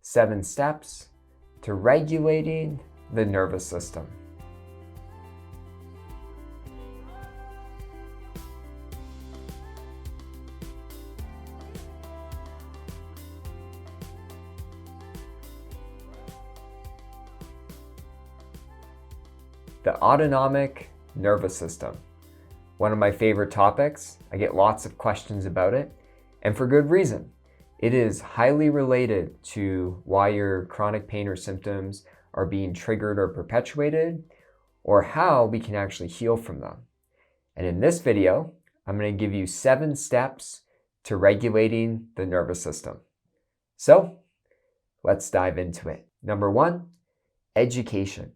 7 steps to regulating the nervous system. The autonomic nervous system. One of my favorite topics. I get lots of questions about it, and for good reason. It is highly related to why your chronic pain or symptoms are being triggered or perpetuated, or how we can actually heal from them. And in this video, I'm going to give you 7 steps to regulating the nervous system. So, let's dive into it. Number 1, education.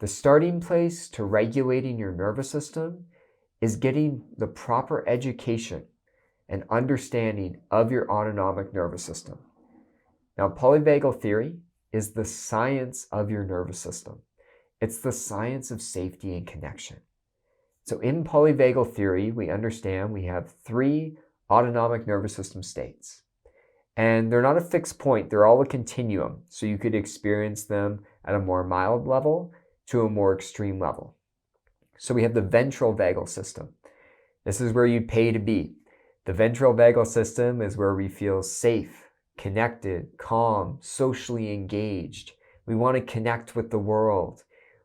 The starting place to regulating your nervous system is getting the proper education and understanding of your autonomic nervous system. Now, Polyvagal Theory is the science of your nervous system. It's the science of safety and connection. So in Polyvagal Theory, we understand we have 3 autonomic nervous system states. And they're not a fixed point, they're all a continuum. So you could experience them at a more mild level to a more extreme level. So we have the ventral vagal system. This is where you pay to be. The ventral vagal system is where we feel safe, connected, calm, socially engaged. We want to connect with the world.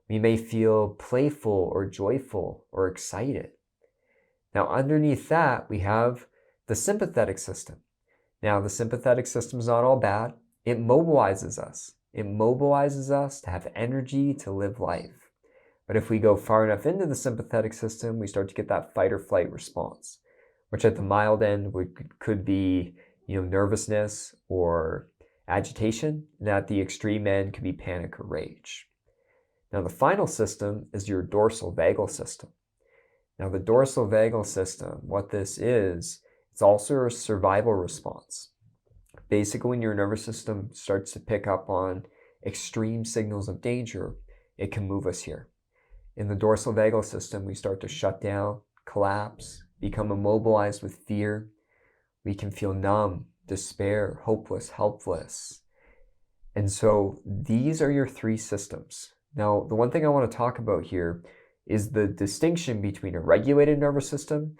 We may feel playful or joyful or excited. Now, underneath that, we have the sympathetic system. Now, the sympathetic system is not all bad. It mobilizes us. It mobilizes us to have energy to live life. But if we go far enough into the sympathetic system, we start to get that fight or flight response, which at the mild end could be nervousness or agitation, and at the extreme end could be panic or rage. Now the final system is your dorsal vagal system. Now the dorsal vagal system, what this is, it's also a survival response. Basically, when your nervous system starts to pick up on extreme signals of danger, it can move us here. In the dorsal vagal system, we start to shut down, collapse, become immobilized with fear. We can feel numb, despair, hopeless, helpless. And so these are your 3 systems. Now, the one thing I want to talk about here is the distinction between a regulated nervous system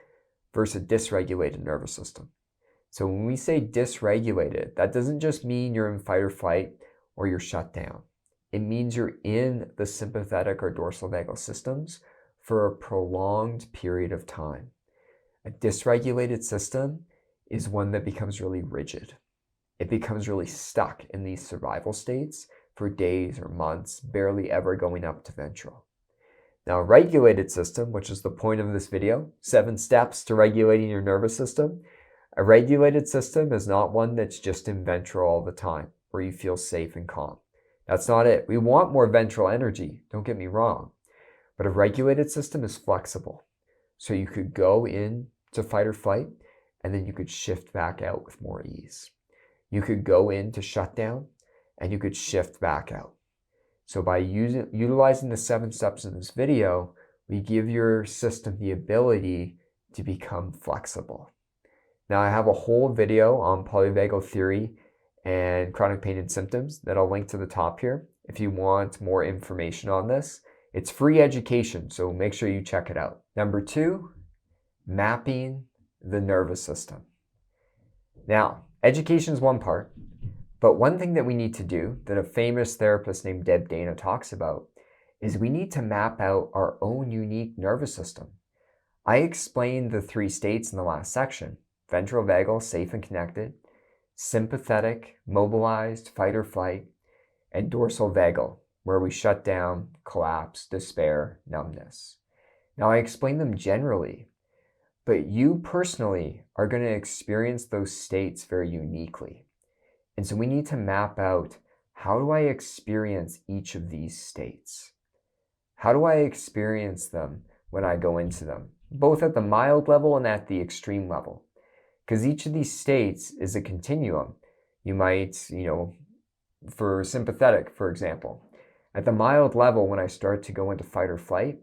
versus a dysregulated nervous system. So when we say dysregulated, that doesn't just mean you're in fight or flight or you're shut down. It means you're in the sympathetic or dorsal vagal systems for a prolonged period of time. A dysregulated system is one that becomes really rigid. It becomes really stuck in these survival states for days or months, barely ever going up to ventral. Now, a regulated system, which is the point of this video, 7 steps to regulating your nervous system. A regulated system is not one that's just in ventral all the time, where you feel safe and calm. That's not it. We want more ventral energy, don't get me wrong. But a regulated system is flexible. So you could go into fight or flight, and then you could shift back out with more ease. You could go into shutdown, and you could shift back out. So by utilizing the 7 steps in this video, we give your system the ability to become flexible. Now, I have a whole video on polyvagal theory and chronic pain and symptoms that I'll link to the top here if you want more information on this. It's free education, so make sure you check it out. Number 2, mapping the nervous system. Now, education is one part, but one thing that we need to do that a famous therapist named Deb Dana talks about is we need to map out our own unique nervous system. I explained the 3 states in the last section: ventral vagal, safe and connected; sympathetic, mobilized, fight or flight; and dorsal vagal, where we shut down, collapse, despair, numbness. Now, I explained them generally, but you personally are going to experience those states very uniquely. And so we need to map out, how do I experience each of these states? How do I experience them when I go into them, both at the mild level and at the extreme level? Because each of these states is a continuum. You might, for sympathetic, for example, at the mild level, when I start to go into fight or flight,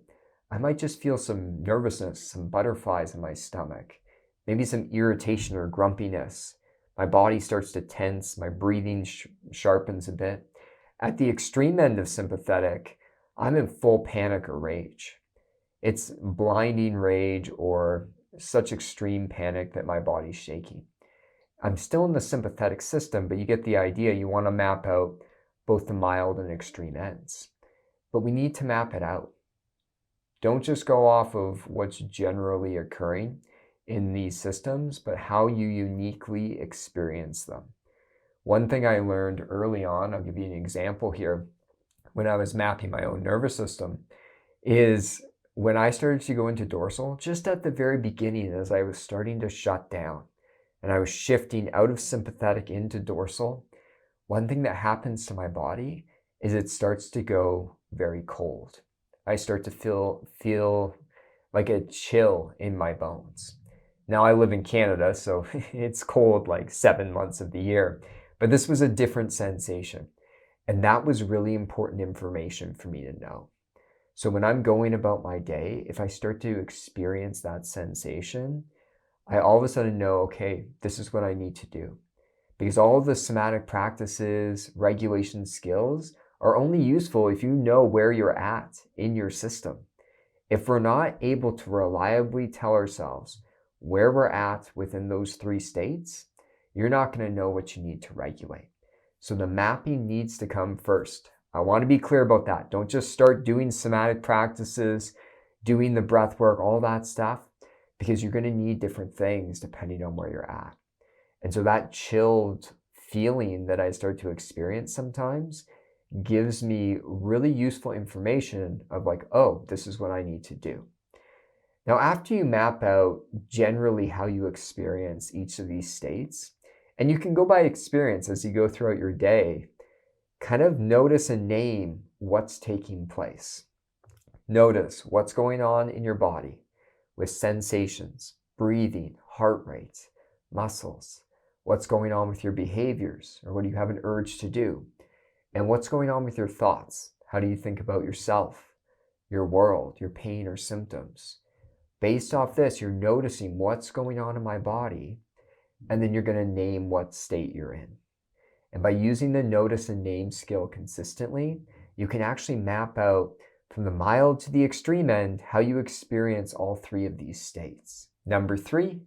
I might just feel some nervousness, some butterflies in my stomach, maybe some irritation or grumpiness. My body starts to tense, my breathing sharpens a bit. At the extreme end of sympathetic, I'm in full panic or rage. It's blinding rage or such extreme panic that my body's shaking. I'm still in the sympathetic system, but you get the idea. You want to map out both the mild and extreme ends. But we need to map it out. Don't just go off of what's generally occurring in these systems, but how you uniquely experience them. One thing I learned early on, I'll give you an example here, when I was mapping my own nervous system, is when I started to go into dorsal, just at the very beginning, as I was starting to shut down and I was shifting out of sympathetic into dorsal, one thing that happens to my body is it starts to go very cold. I start to feel like a chill in my bones. Now I live in Canada, so it's cold like 7 months of the year, but this was a different sensation. And that was really important information for me to know. So when I'm going about my day, if I start to experience that sensation, I all of a sudden know, okay, this is what I need to do. Because all of the somatic practices, regulation skills are only useful if you know where you're at in your system. If we're not able to reliably tell ourselves where we're at within those 3 states, you're not going to know what you need to regulate. So the mapping needs to come first. I want to be clear about that. Don't just start doing somatic practices, doing the breath work, all that stuff, because you're going to need different things depending on where you're at. And so that chilled feeling that I start to experience sometimes gives me really useful information of like, oh, this is what I need to do. Now, after you map out generally how you experience each of these states, and you can go by experience as you go throughout your day, kind of notice and name what's taking place. Notice what's going on in your body with sensations, breathing, heart rate, muscles, what's going on with your behaviors or what do you have an urge to do, and what's going on with your thoughts. How do you think about yourself, your world, your pain or symptoms? Based off this, you're noticing what's going on in my body, and then you're going to name what state you're in. And by using the notice and name skill consistently, you can actually map out from the mild to the extreme end how you experience all 3 of these states. Number 3,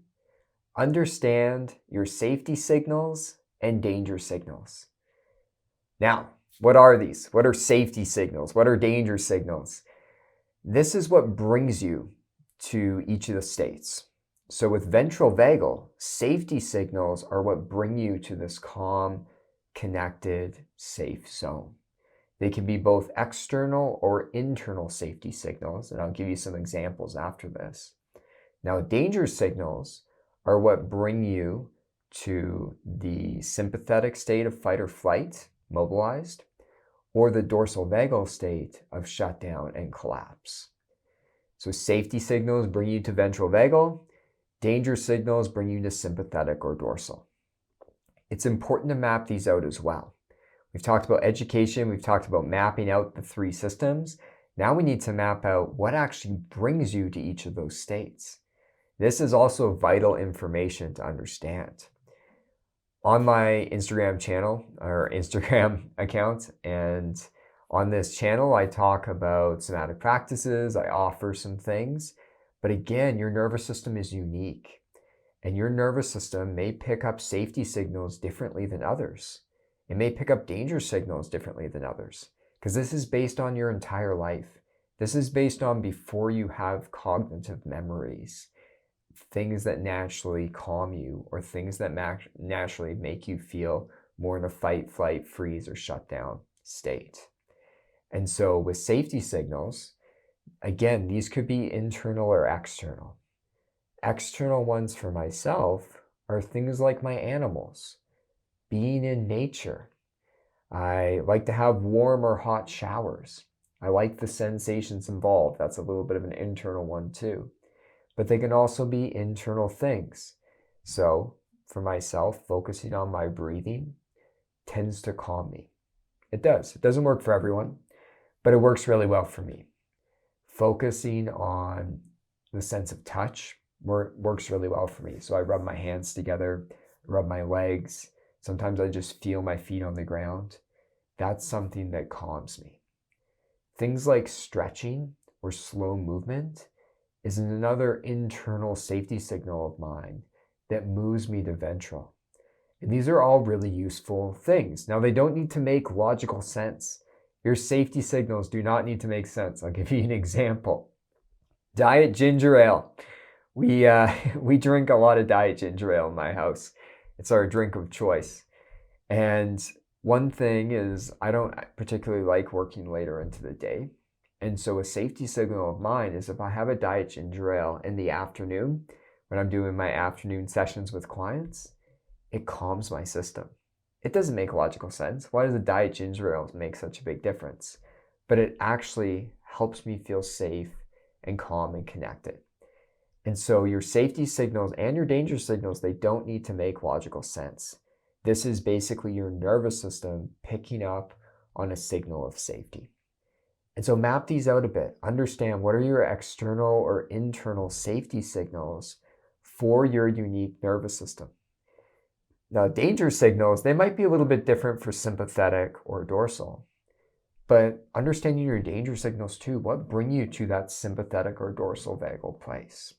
understand your safety signals and danger signals. Now, what are these? What are safety signals? What are danger signals? This is what brings you to each of the states. So with ventral vagal, safety signals are what bring you to this calm, connected, safe zone. They can be both external or internal safety signals, and I'll give you some examples after this. Now, danger signals are what bring you to the sympathetic state of fight or flight, mobilized, or the dorsal vagal state of shutdown and collapse. So safety signals bring you to ventral vagal, danger signals bring you to sympathetic or dorsal. It's important to map these out as well. We've talked about education, we've talked about mapping out the 3 systems. Now we need to map out what actually brings you to each of those states. This is also vital information to understand. On my Instagram channel or Instagram account, and on this channel, I talk about somatic practices, I offer some things, but again, your nervous system is unique, and your nervous system may pick up safety signals differently than others. It may pick up danger signals differently than others, because this is based on your entire life. This is based on before you have cognitive memories, things that naturally calm you or things that naturally make you feel more in a fight, flight, freeze, or shutdown state. And so with safety signals, again, these could be internal or external. External ones for myself are things like my animals, being in nature. I like to have warm or hot showers. I like the sensations involved. That's a little bit of an internal one too. But they can also be internal things. So for myself, focusing on my breathing tends to calm me. It does. It doesn't work for everyone, but it works really well for me. Focusing on the sense of touch works really well for me. So I rub my hands together, rub my legs. Sometimes I just feel my feet on the ground. That's something that calms me. Things like stretching or slow movement is another internal safety signal of mine that moves me to ventral. And these are all really useful things. Now, they don't need to make logical sense. Your safety signals do not need to make sense. I'll give you an example. Diet ginger ale. We drink a lot of diet ginger ale in my house. It's our drink of choice. And one thing is I don't particularly like working later into the day. And so a safety signal of mine is if I have a diet ginger ale in the afternoon, when I'm doing my afternoon sessions with clients, it calms my system. It doesn't make logical sense. Why does a diet ginger ale make such a big difference? But it actually helps me feel safe and calm and connected. And so your safety signals and your danger signals, they don't need to make logical sense. This is basically your nervous system picking up on a signal of safety. And so map these out a bit. Understand what are your external or internal safety signals for your unique nervous system. Now, danger signals, they might be a little bit different for sympathetic or dorsal. But understanding your danger signals too, what bring you to that sympathetic or dorsal vagal place?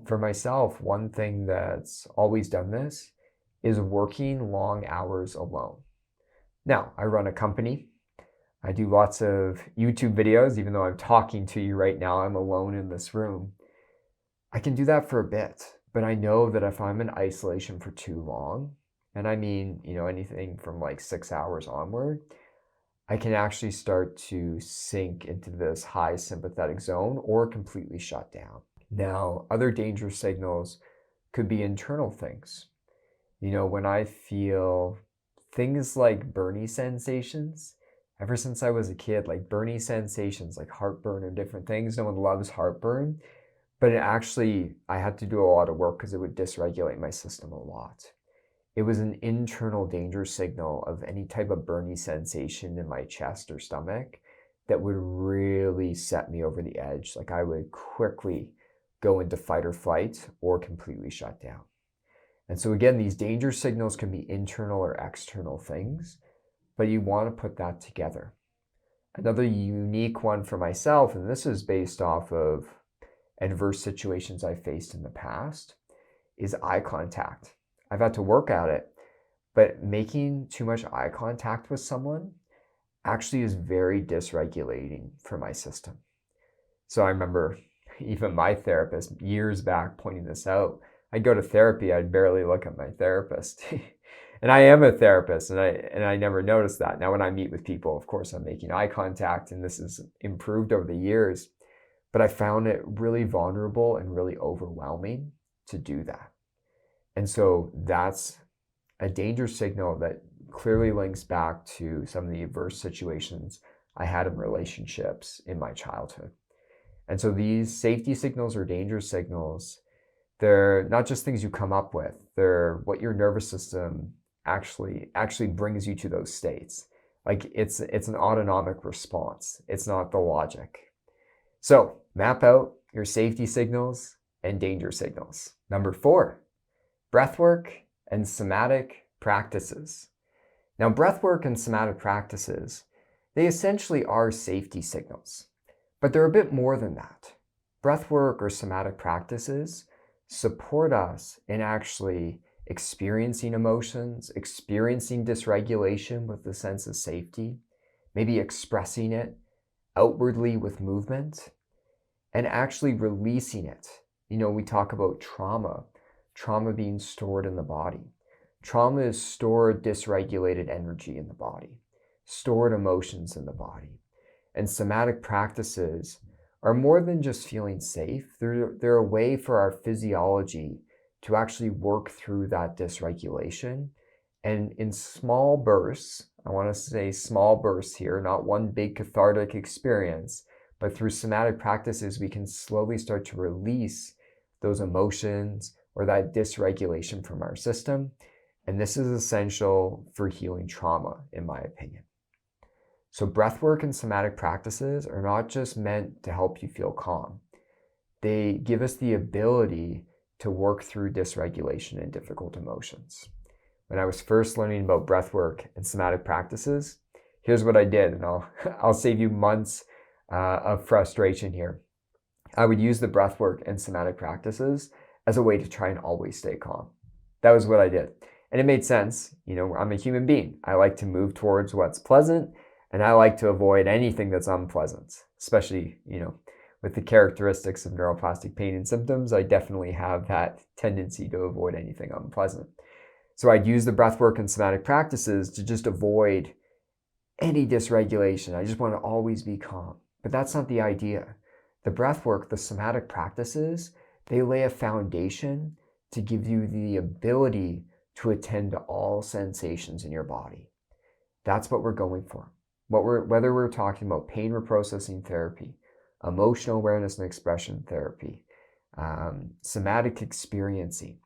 For myself, one thing that's always done this is working long hours alone. Now, I run a company. I do lots of YouTube videos, even though I'm talking to you right now, I'm alone in this room. I can do that for a bit, but I know that if I'm in isolation for too long, and I mean, anything from like 6 hours onward, I can actually start to sink into this high sympathetic zone or completely shut down. Now, other danger signals could be internal things. When I feel things like burning sensations, ever since I was a kid, like burning sensations, like heartburn or different things. No one loves heartburn, but I had to do a lot of work because it would dysregulate my system a lot. It was an internal danger signal of any type of burning sensation in my chest or stomach that would really set me over the edge. Like I would quickly go into fight or flight or completely shut down. And so again, these danger signals can be internal or external things, but you want to put that together. Another unique one for myself, and this is based off of adverse situations I faced in the past, is eye contact. I've had to work at it, but making too much eye contact with someone actually is very dysregulating for my system. So I remember even my therapist years back pointing this out. I'd go to therapy, I'd barely look at my therapist. And I am a therapist, and I never noticed that. Now when I meet with people, of course, I'm making eye contact, and this has improved over the years, but I found it really vulnerable and really overwhelming to do that. And so that's a danger signal that clearly links back to some of the adverse situations I had in relationships in my childhood. And so these safety signals or danger signals, they're not just things you come up with, they're what your nervous system actually brings you to those states. Like it's an autonomic response. It's not the logic. So map out your safety signals and danger signals. Number 4, breathwork and somatic practices. Now, breathwork and somatic practices, they essentially are safety signals, but they're a bit more than that. Breathwork or somatic practices support us in actually experiencing emotions, experiencing dysregulation with the sense of safety, maybe expressing it outwardly with movement, and actually releasing it. We talk about trauma being stored in the body. Trauma is stored dysregulated energy in the body, stored emotions in the body. And somatic practices are more than just feeling safe. They're a way for our physiology to actually work through that dysregulation. And in small bursts, I want to say small bursts here, not one big cathartic experience, but through somatic practices, we can slowly start to release those emotions or that dysregulation from our system. And this is essential for healing trauma, in my opinion. So breathwork and somatic practices are not just meant to help you feel calm. They give us the ability to work through dysregulation and difficult emotions. When I was first learning about breathwork and somatic practices, here's what I did, and I'll save you months of frustration here. I would use the breathwork and somatic practices as a way to try and always stay calm. That was what I did. And it made sense. I'm a human being. I like to move towards what's pleasant, and I like to avoid anything that's unpleasant, especially, with the characteristics of neuroplastic pain and symptoms. I definitely have that tendency to avoid anything unpleasant. So I'd use the breathwork and somatic practices to just avoid any dysregulation. I just want to always be calm. But that's not the idea. The breathwork, the somatic practices, they lay a foundation to give you the ability to attend to all sensations in your body. That's what we're going for. Whether we're talking about pain reprocessing therapy, emotional awareness and expression therapy, somatic experiencing.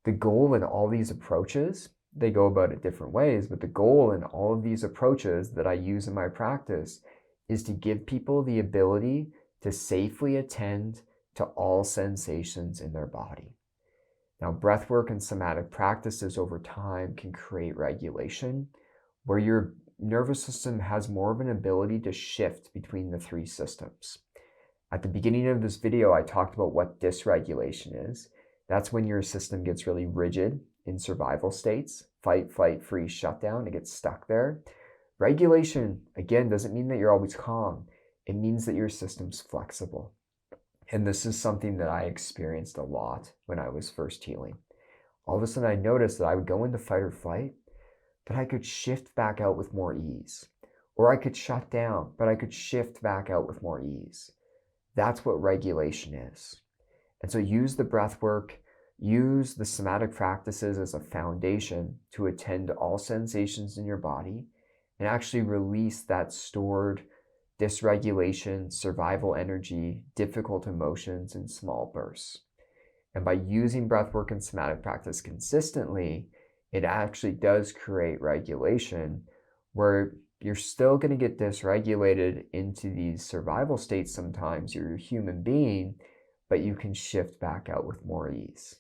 The goal in all these approaches, they go about it different ways, but the goal in all of these approaches that I use in my practice is to give people the ability to safely attend to all sensations in their body. Now, breathwork and somatic practices over time can create regulation where your nervous system has more of an ability to shift between the three systems. At the beginning of this video, I talked about what dysregulation is. That's when your system gets really rigid in survival states, fight, flight, freeze, shutdown. It gets stuck there. Regulation, again, doesn't mean that you're always calm. It means that your system's flexible. And this is something that I experienced a lot when I was first healing. All of a sudden, I noticed that I would go into fight or flight, but I could shift back out with more ease. Or I could shut down, but I could shift back out with more ease. That's what regulation is. And so use the breath work, use the somatic practices as a foundation to attend to all sensations in your body and actually release that stored dysregulation, survival energy, difficult emotions in small bursts. And by using breathwork and somatic practice consistently, it actually does create regulation where you're still going to get dysregulated into these survival states sometimes. You're a human being, but you can shift back out with more ease.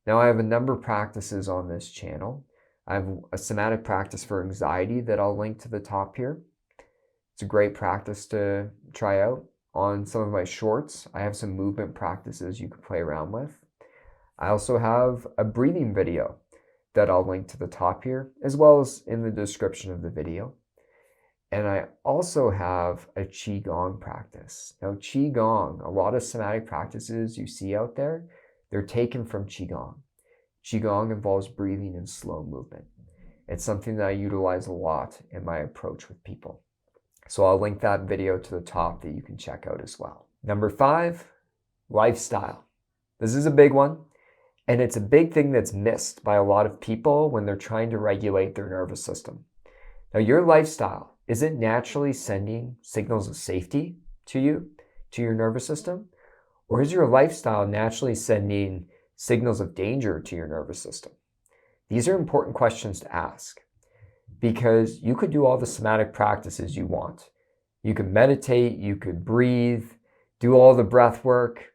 Now, I have a number of practices on this channel. I have a somatic practice for anxiety that I'll link to the top here. It's a great practice to try out. On some of my shorts, I have some movement practices you can play around with. I also have a breathing video that I'll link to the top here, as well as in the description of the video. And I also have a Qigong practice. Now, Qigong, a lot of somatic practices you see out there, they're taken from Qigong. Qigong involves breathing and slow movement. It's something that I utilize a lot in my approach with people. So I'll link that video to the top that you can check out as well. Number 5, lifestyle. This is a big one, and it's a big thing that's missed by a lot of people when they're trying to regulate their nervous system. Now, your lifestyle, is it naturally sending signals of safety to you, to your nervous system? Or is your lifestyle naturally sending signals of danger to your nervous system? These are important questions to ask because you could do all the somatic practices you want. You could meditate, you could breathe, do all the breath work.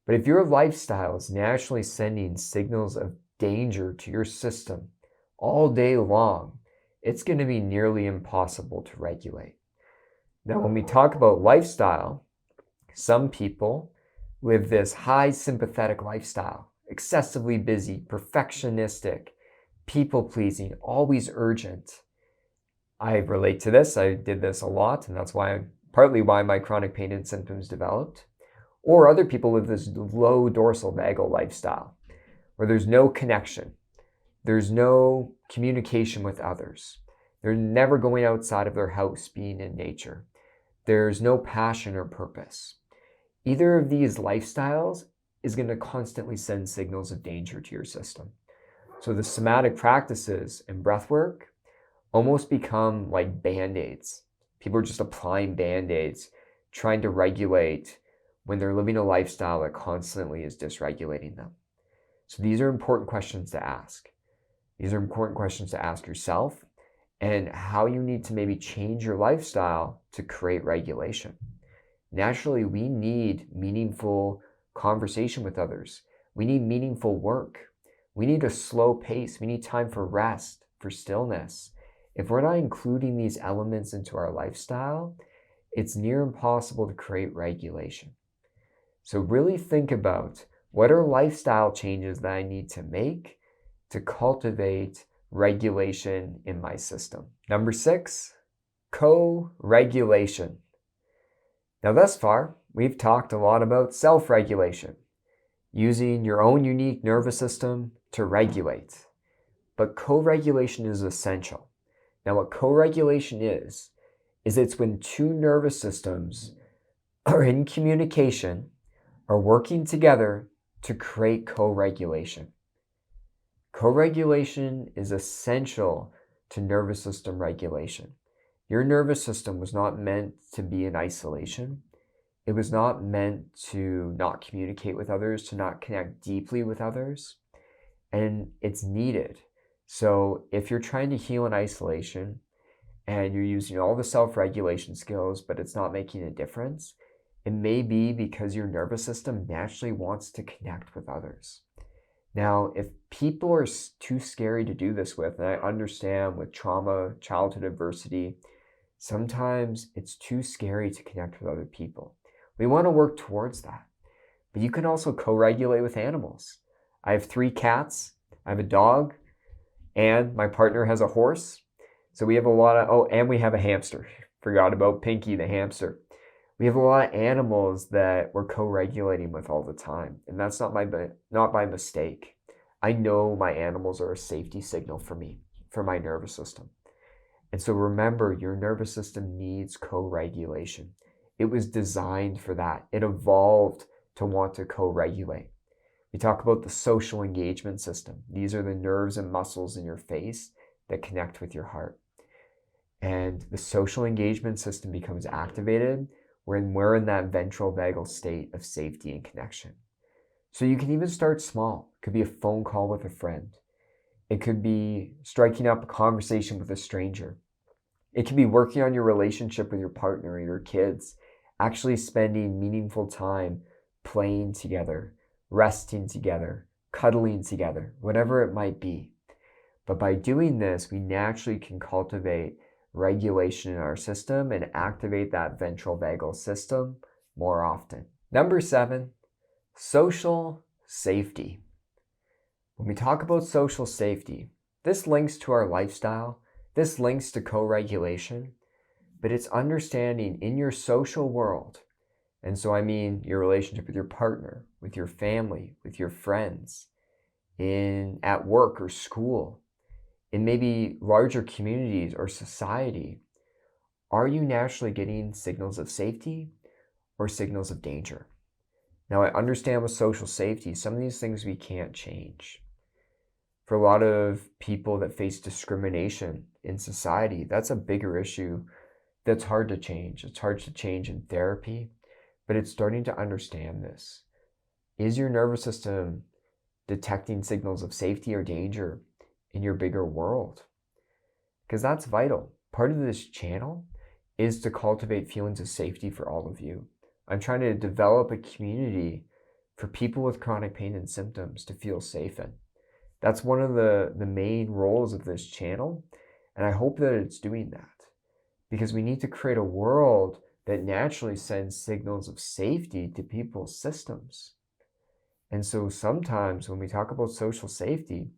But if your lifestyle is naturally sending signals of danger to your system all day long, it's going to be nearly impossible to regulate. Now, when we talk about lifestyle, some people live this high sympathetic lifestyle, excessively busy, perfectionistic, people-pleasing, always urgent. I relate to this. I did this a lot, and that's partly why my chronic pain and symptoms developed. Or other people live this low dorsal vagal lifestyle, where there's no connection. There's no communication with others. They're never going outside of their house, being in nature. There's no passion or purpose. Either of these lifestyles is going to constantly send signals of danger to your system. So the somatic practices and breath work almost become like Band-Aids. People are just applying Band-Aids, trying to regulate when they're living a lifestyle that constantly is dysregulating them. So these are important questions to ask. These are important questions to ask yourself and how you need to maybe change your lifestyle to create regulation. Naturally, we need meaningful conversation with others. We need meaningful work. We need a slow pace. We need time for rest, for stillness. If we're not including these elements into our lifestyle, it's near impossible to create regulation. So really think about, what are lifestyle changes that I need to make to cultivate regulation in my system? Number 6, co-regulation. Now thus far, we've talked a lot about self-regulation, using your own unique nervous system to regulate. But co-regulation is essential. Now what co-regulation is it's when two nervous systems are in communication, are working together to create co-regulation. Co-regulation is essential to nervous system regulation. Your nervous system was not meant to be in isolation. It was not meant to not communicate with others, to not connect deeply with others. And it's needed. So if you're trying to heal in isolation and you're using all the self-regulation skills, but it's not making a difference, it may be because your nervous system naturally wants to connect with others. Now, if people are too scary to do this with, and I understand with trauma, childhood adversity, sometimes it's too scary to connect with other people. We want to work towards that. But you can also co-regulate with animals. I have 3 cats, I have a dog, and my partner has a horse. So we have a lot of, and we have a hamster. Forgot about Pinky the hamster. We have a lot of animals that we're co-regulating with all the time. And that's not by mistake. I know my animals are a safety signal for me, for my nervous system. And so remember, your nervous system needs co-regulation. It was designed for that. It evolved to want to co-regulate. We talk about the social engagement system. These are the nerves and muscles in your face that connect with your heart. And the social engagement system becomes activated when we're in that ventral vagal state of safety and connection. So you can even start small. It could be a phone call with a friend. It could be striking up a conversation with a stranger. It can be working on your relationship with your partner or your kids, actually spending meaningful time playing together, resting together, cuddling together, whatever it might be. But by doing this, we naturally can cultivate regulation in our system and activate that ventral vagal system more often. Number 7, social safety. When we talk about social safety, this links to our lifestyle, this links to co-regulation, but it's understanding in your social world. And so I mean your relationship with your partner, with your family, with your friends, at work or school, in maybe larger communities or society. Are you naturally getting signals of safety or signals of danger? Now I understand with social safety, some of these things we can't change. For a lot of people that face discrimination in society, that's a bigger issue that's hard to change. It's hard to change in therapy, but it's starting to understand this. Is your nervous system detecting signals of safety or danger in your bigger world? Because that's vital. Part of this channel is to cultivate feelings of safety for all of you. I'm trying to develop a community for people with chronic pain and symptoms to feel safe in. That's one of the main roles of this channel, and I hope that it's doing that. Because we need to create a world that naturally sends signals of safety to people's systems. And so sometimes when we talk about social safety,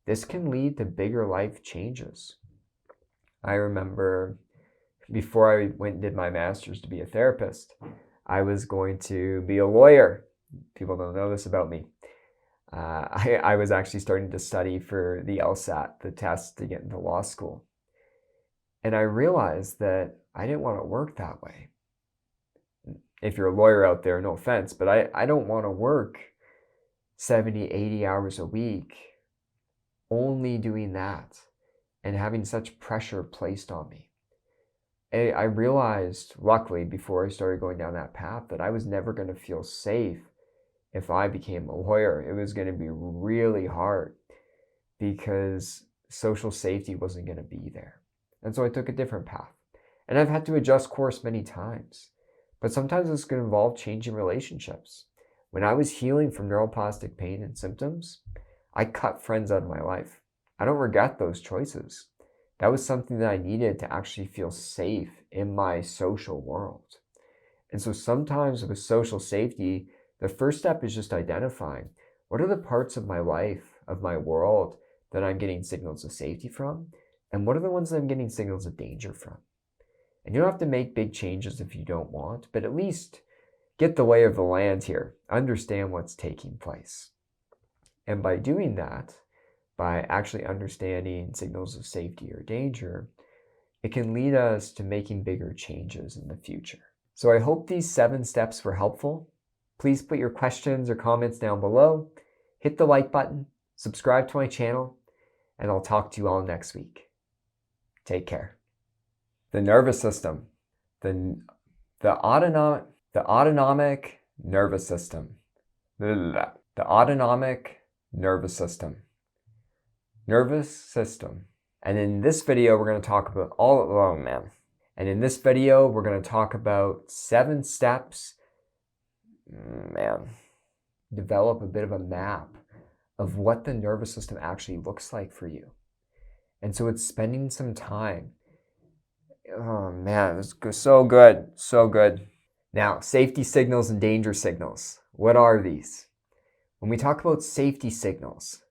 this can lead to bigger life changes. I remember before I went and did my master's to be a therapist, I was going to be a lawyer. People don't know this about me. I was actually starting to study for the LSAT, the test to get into law school. And I realized that I didn't want to work that way. If you're a lawyer out there, no offense, but I don't want to work 70, 80 hours a week only doing that and having such pressure placed on me. I realized, luckily, before I started going down that path, that I was never going to feel safe if I became a lawyer. It was going to be really hard because social safety wasn't going to be there. And so I took a different path. And I've had to adjust course many times. But sometimes it's going to involve changing relationships, When I was healing from neuroplastic pain and symptoms, I cut friends out of my life. I don't regret those choices. That was something that I needed to actually feel safe in my social world. And so sometimes with social safety, the first step is just identifying what are the parts of my life, of my world, that I'm getting signals of safety from, and what are the ones that I'm getting signals of danger from. And you don't have to make big changes if you don't want, but at least get the lay of the land here, understand what's taking place. And by doing that, by actually understanding signals of safety or danger, it can lead us to making bigger changes in the future. So I hope these 7 steps were helpful. Please put your questions or comments down below. Hit the like button, subscribe to my channel, and I'll talk to you all next week. Take care. The nervous system. The autonomic nervous system. The autonomic nervous system. Nervous system. And in this video, we're going to talk about And in this video, we're going to talk about 7 steps. Develop a bit of a map of what the nervous system actually looks like for you. And so it's spending some time. Oh man, it's so good, so good. Now, safety signals and danger signals. What are these? When we talk about safety signals,